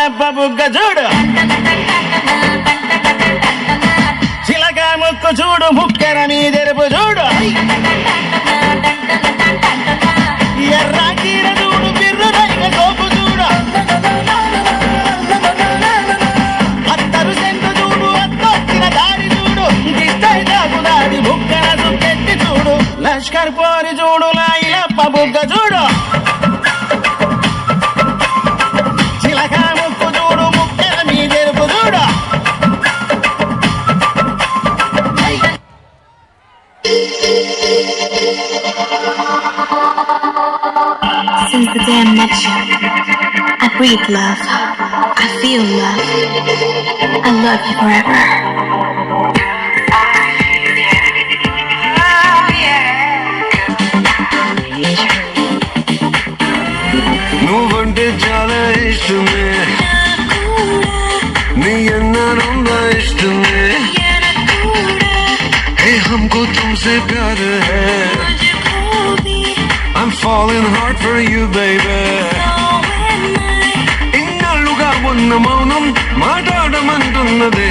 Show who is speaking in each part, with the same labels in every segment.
Speaker 1: బుగ్గ చూడు చిలక ముక్కు చూడు ముక్కెర మీదెరుపు చూడు ఎర్ర చీర చూడు బిర్రు రైగ సోపు చూడు అత్తరు సెంటు చూడు అత్తొచ్చిన దారి చూడు దిష్టై దాకుదాడి బుగ్గన సుక్కెట్టి చూడు లష్కర్ పోరి చూడు లాయిలప్ప బుగ్గ చూడు చిలక ముక్కు చూడు ముక్కెర మీదెరుపు చూడు
Speaker 2: Since the day I met you, I breathe love. I feel love. I love you forever.
Speaker 3: నువ్వంటే చాలా ఇష్టమే నీ అన్నానుందా ఇష్టమే హే हमको तुमसे प्यार है I'm falling hard for you baby ఇన్నాళ్ళుగా ఉన్న మౌనం మాట్లాడమంటున్నదే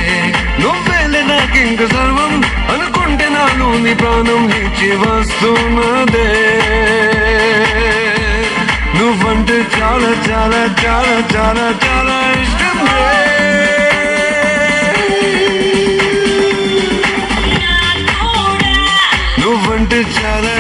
Speaker 3: నువ్వేలే నాకింక సర్వం అనుకుంటే నాలో నీ ప్రాణం నుంచి వస్తున్నదే నువ్వంటే చాలా చాలా చాలా చాలా చాలా ఇష్టమే నువ్వంటే చాలా